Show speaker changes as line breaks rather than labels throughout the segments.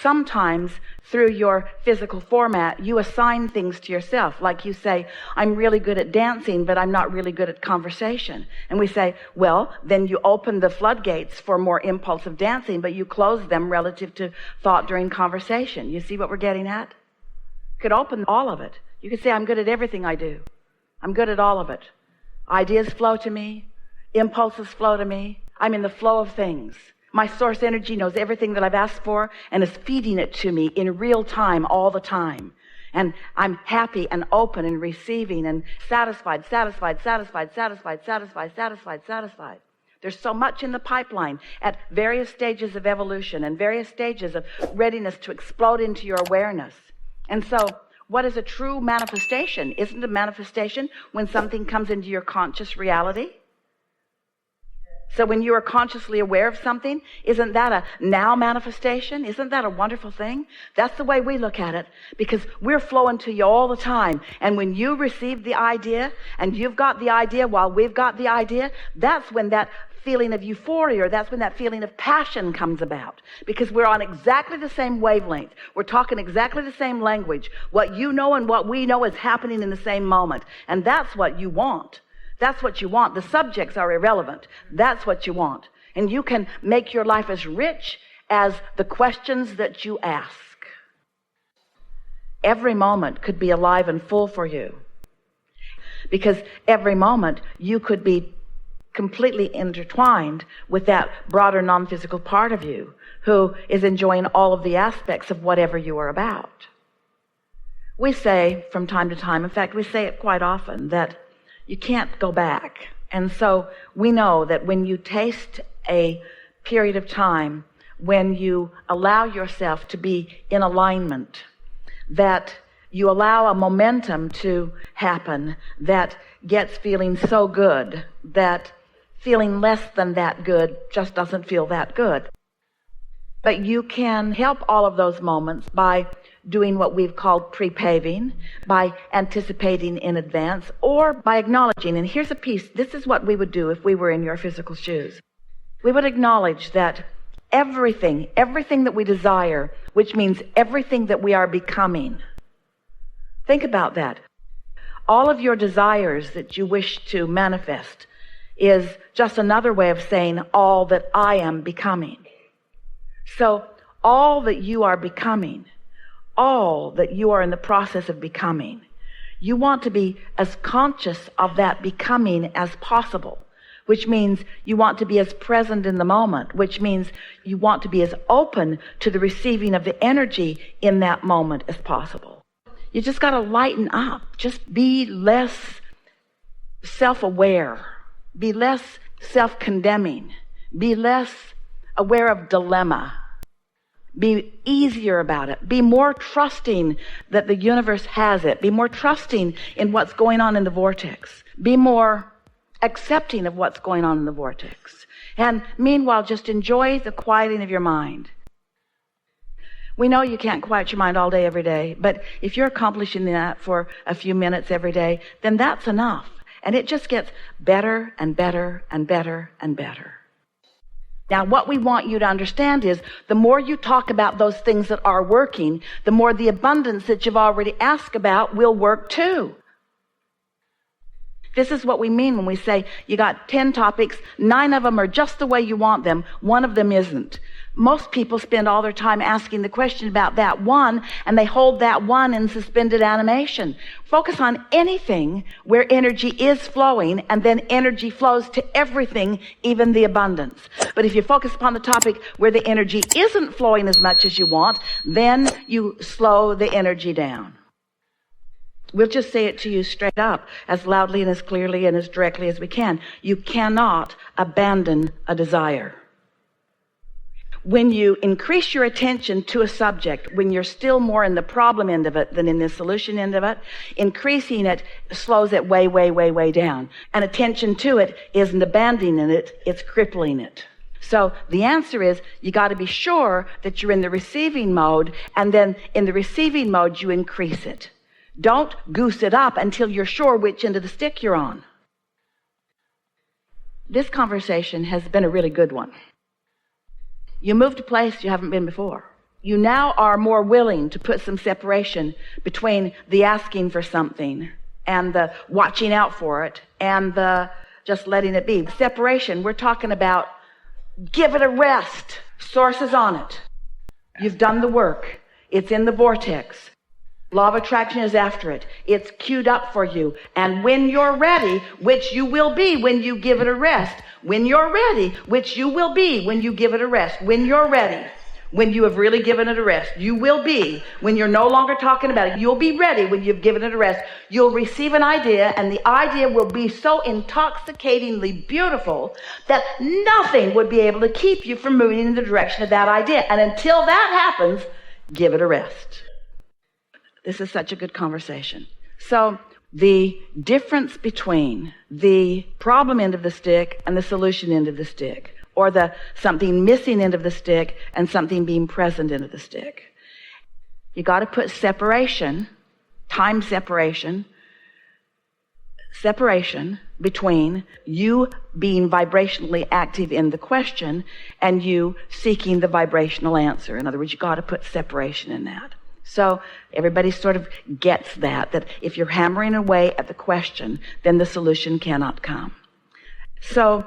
Sometimes through your physical format, you assign things to yourself. Like you say, I'm really good at dancing, but I'm not really good at conversation. And we say, well, then you open the floodgates for more impulsive dancing, but you close them relative to thought during conversation. You see what we're getting at? You could open all of it. You could say, I'm good at everything I do. I'm good at all of it. Ideas flow to me. Impulses flow to me. I'm in the flow of things. My source energy knows everything that I've asked for and is feeding it to me in real time all the time. And I'm happy and open and receiving and satisfied. There's so much in the pipeline at various stages of evolution and various stages of readiness to explode into your awareness. And so, what is a true manifestation? Isn't a manifestation when something comes into your conscious reality? So when you are consciously aware of something, isn't that a now manifestation? Isn't that a wonderful thing? That's the way we look at it, because we're flowing to you all the time. And when you receive the idea and you've got the idea while we've got the idea, that's when that feeling of euphoria, that's when that feeling of passion comes about, because we're on exactly the same wavelength. We're talking exactly the same language. What you know and what we know is happening in the same moment. And that's what you want. That's what you want. The subjects are irrelevant. That's what you want. And you can make your life as rich as the questions that you ask. Every moment could be alive and full for you, because every moment you could be completely intertwined with that broader non-physical part of you who is enjoying all of the aspects of whatever you are about. We say from time to time, in fact, we say it quite often, that you can't go back. And so we know that when you taste a period of time, when you allow yourself to be in alignment, that you allow a momentum to happen that gets feeling so good that feeling less than that good just doesn't feel that good. But you can help all of those moments by doing what we've called pre-paving, by anticipating in advance, or by acknowledging. And here's a piece. This is what we would do if we were in your physical shoes. We would acknowledge that everything that we desire, which means everything that we are becoming. Think about that. All of your desires that you wish to manifest is just another way of saying all that I am becoming. So all that you are becoming, all that you are in the process of becoming, you want to be as conscious of that becoming as possible, which means you want to be as present in the moment, which means you want to be as open to the receiving of the energy in that moment as possible. You just got to lighten up. Just be less self-aware. Be less self-condemning. Be less aware of dilemma. Be easier about it. Be more trusting that the universe has it. Be more trusting in what's going on in the vortex. Be more accepting of what's going on in the vortex. And meanwhile, just enjoy the quieting of your mind. We know you can't quiet your mind all day, every day, but if you're accomplishing that for a few minutes every day, then that's enough. And it just gets better and better and better and better. Now, what we want you to understand is the more you talk about those things that are working, the more the abundance that you've already asked about will work too. This is what we mean when we say you got 10 topics, 9 of them are just the way you want them, 1 of them isn't. Most people spend all their time asking the question about that one, and they hold that one in suspended animation. Focus on anything where energy is flowing, and then energy flows to everything, even the abundance. But if you focus upon the topic where the energy isn't flowing as much as you want, then you slow the energy down. We'll just say it to you straight up, as loudly and as clearly and as directly as we can. You cannot abandon a desire. When you increase your attention to a subject, when you're still more in the problem end of it than in the solution end of it, increasing it slows it way, way, way, way down. And attention to it isn't abandoning it, it's crippling it. So the answer is you got to be sure that you're in the receiving mode, and then in the receiving mode you increase it. Don't goose it up until you're sure which end of the stick you're on. This conversation has been a really good one. You moved to a place you haven't been before. You now are more willing to put some separation between the asking for something and the watching out for it and the just letting it be. Separation, we're talking about give it a rest. Source is on it. You've done the work. It's in the vortex. Law of attraction is after it. It's queued up for you. And when you're ready, which you will be when you give it a rest, when you're ready, which you will be when you give it a rest, when you're ready, when you have really given it a rest, you will be when you're no longer talking about it. You'll be ready when you've given it a rest. You'll receive an idea, and the idea will be so intoxicatingly beautiful that nothing would be able to keep you from moving in the direction of that idea. And until that happens, give it a rest. This is such a good conversation. So the difference between the problem end of the stick and the solution end of the stick, or the something missing end of the stick and something being present end of the stick. You got to put separation, time separation between you being vibrationally active in the question and you seeking the vibrational answer. In other words, you got to put separation in that. So everybody sort of gets that if you're hammering away at the question, then the solution cannot come. So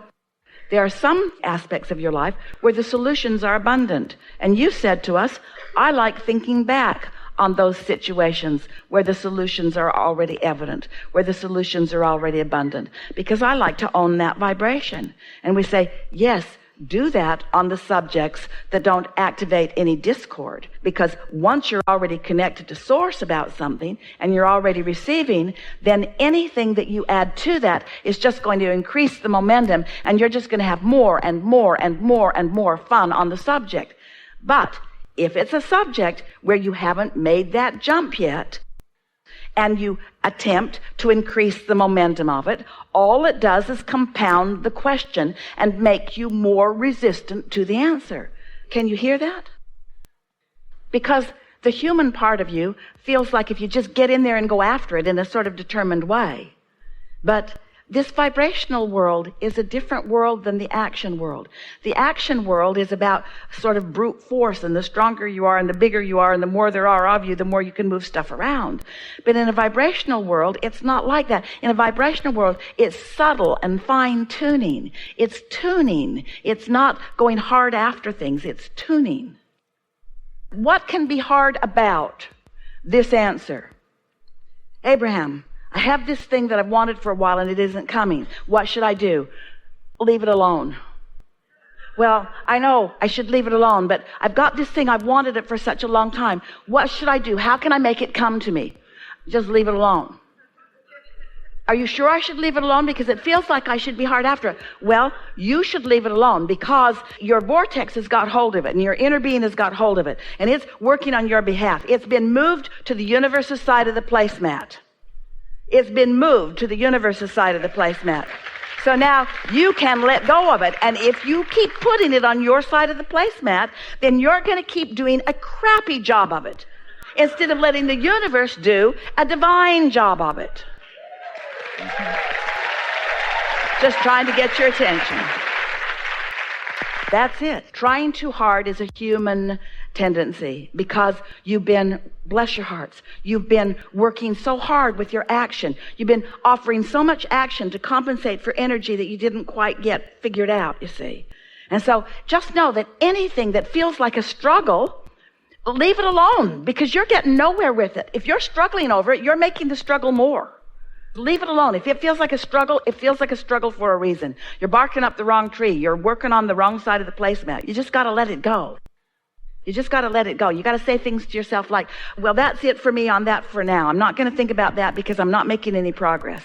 there are some aspects of your life where the solutions are abundant. And you said to us, I like thinking back on those situations where the solutions are already evident, where the solutions are already abundant, because I like to own that vibration. And we say, yes, do that on the subjects that don't activate any discord, because once you're already connected to source about something and you're already receiving, then anything that you add to that is just going to increase the momentum, and you're just going to have more and more and more and more fun on the subject. But if it's a subject where you haven't made that jump yet, and you attempt to increase the momentum of it, all it does is compound the question and make you more resistant to the answer. Can you hear that? Because the human part of you feels like if you just get in there and go after it in a sort of determined way. But this vibrational world is a different world than the action world. The action world is about sort of brute force, and the stronger you are and the bigger you are and the more there are of you, the more you can move stuff around. But in a vibrational world, it's not like that. In a vibrational world, it's subtle and fine-tuning. It's tuning. It's not going hard after things. It's tuning. What can be hard about this answer? Abraham, I have this thing that I've wanted for a while and it isn't coming. What should I do? Leave it alone. Well, I know I should leave it alone, but I've got this thing. I've wanted it for such a long time. What should I do? How can I make it come to me? Just leave it alone. Are you sure I should leave it alone? Because it feels like I should be hard after it. Well, you should leave it alone because your vortex has got hold of it and your inner being has got hold of it and it's working on your behalf. It's been moved to the universe's side of the placemat. It's been moved to the universe's side of the placemat. So now you can let go of it. And if you keep putting it on your side of the placemat, then you're going to keep doing a crappy job of it instead of letting the universe do a divine job of it. Just trying to get your attention. That's it. Trying too hard is a human tendency because you've been, bless your hearts, you've been working so hard with your action. You've been offering so much action to compensate for energy that you didn't quite get figured out, you see. And so just know that anything that feels like a struggle, leave it alone because you're getting nowhere with it. If you're struggling over it, you're making the struggle more. Leave it alone. If it feels like a struggle, it feels like a struggle for a reason. You're barking up the wrong tree. You're working on the wrong side of the placemat. You just got to let it go. You just got to let it go. You got to say things to yourself like, well, that's it for me on that for now. I'm not going to think about that because I'm not making any progress.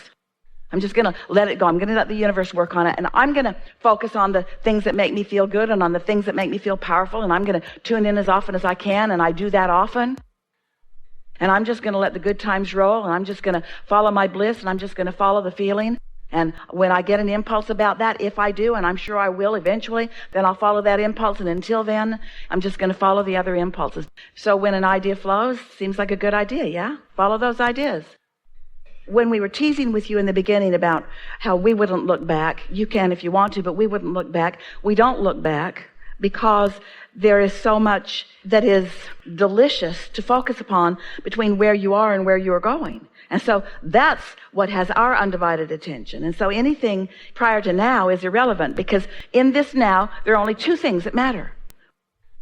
I'm just going to let it go. I'm going to let the universe work on it. And I'm going to focus on the things that make me feel good and on the things that make me feel powerful. And I'm going to tune in as often as I can. And I do that often. And I'm just going to let the good times roll, and I'm just going to follow my bliss, and I'm just going to follow the feeling. And when I get an impulse about that, if I do, and I'm sure I will eventually, then I'll follow that impulse. And until then, I'm just going to follow the other impulses. So when an idea flows, seems like a good idea, yeah? Follow those ideas. When we were teasing with you in the beginning about how we wouldn't look back, you can if you want to, but we wouldn't look back. We don't look back. because there is so much that is delicious to focus upon between where you are and where you're going. And so that's what has our undivided attention. And so anything prior to now is irrelevant, because in this now, there are only two things that matter.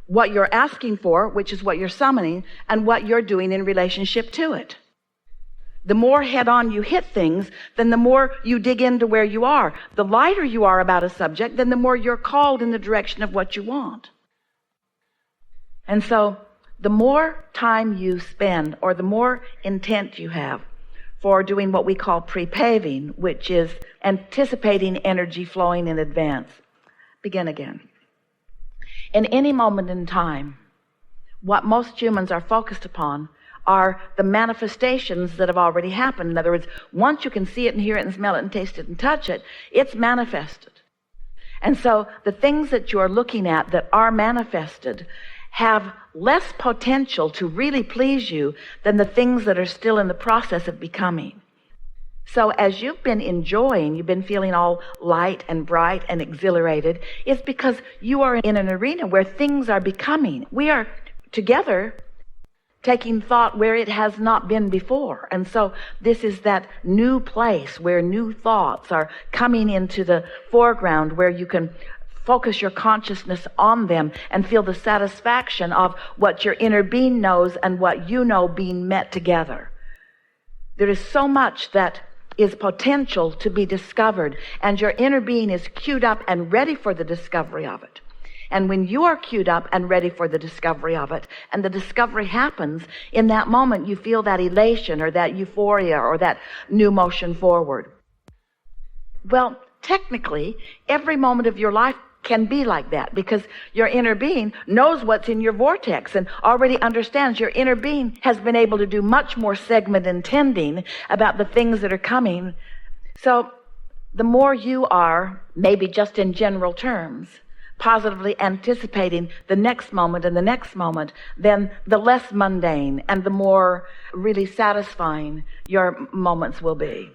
What you're asking for, which is what you're summoning, and what you're doing in relationship to it. The more head-on you hit things, then the more you dig into where you are. The lighter you are about a subject, then the more you're called in the direction of what you want. And so the more time you spend, or the more intent you have for doing what we call pre-paving, which is anticipating energy flowing in advance. Begin again. In any moment in time, what most humans are focused upon are the manifestations that have already happened. In other words, once you can see it and hear it and smell it and taste it and touch it, it's manifested. And so the things that you're looking at that are manifested have less potential to really please you than the things that are still in the process of becoming. So as you've been enjoying, you've been feeling all light and bright and exhilarated, it's because you are in an arena where things are becoming. We are together taking thought where it has not been before. And so this is that new place where new thoughts are coming into the foreground, where you can focus your consciousness on them and feel the satisfaction of what your inner being knows and what you know being met together. There is so much that is potential to be discovered, and your inner being is queued up and ready for the discovery of it. And when you are queued up and ready for the discovery of it, and the discovery happens, in that moment you feel that elation or that euphoria or that new motion forward. Well, technically, every moment of your life can be like that, because your inner being knows what's in your vortex and already understands. Your inner being has been able to do much more segment intending about the things that are coming. So the more you are, maybe just in general terms, positively anticipating the next moment and the next moment, then the less mundane and the more really satisfying your moments will be.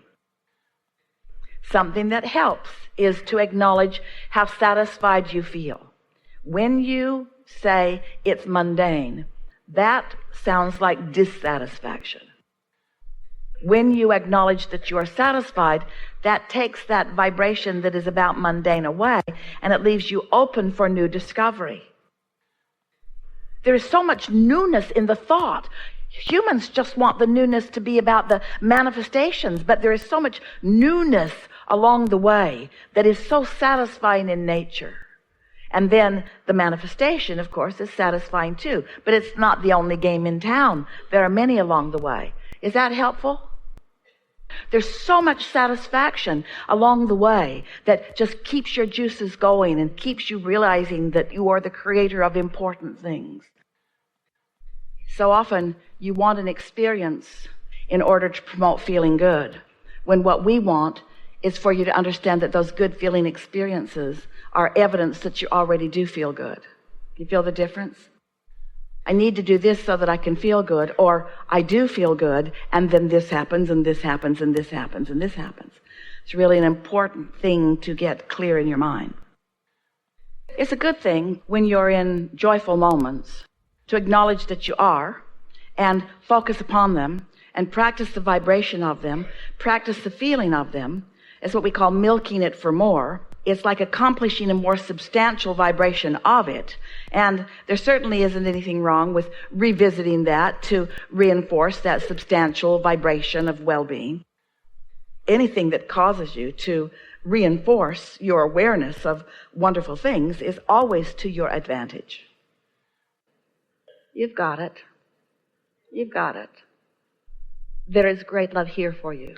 Something that helps is to acknowledge how satisfied you feel. When you say it's mundane, that sounds like dissatisfaction. When you acknowledge that you are satisfied, that takes that vibration that is about mundane away, and it leaves you open for new discovery. There is so much newness in the thought. Humans just want the newness to be about the manifestations, but there is so much newness along the way that is so satisfying in nature. And then the manifestation, of course, is satisfying too, but it's not the only game in town. There are many along the way. Is that helpful? There's so much satisfaction along the way that just keeps your juices going and keeps you realizing that you are the creator of important things. So often you want an experience in order to promote feeling good, when what we want is for you to understand that those good feeling experiences are evidence that you already do feel good. You feel the difference? I need to do this so that I can feel good, or I do feel good, and then this happens, and this happens, and this happens, and this happens. It's really an important thing to get clear in your mind. It's a good thing when you're in joyful moments to acknowledge that you are, and focus upon them, and practice the vibration of them, practice the feeling of them. It's what we call milking it for more. It's like accomplishing a more substantial vibration of it. And there certainly isn't anything wrong with revisiting that to reinforce that substantial vibration of well-being. Anything that causes you to reinforce your awareness of wonderful things is always to your advantage. You've got it. You've got it. There is great love here for you.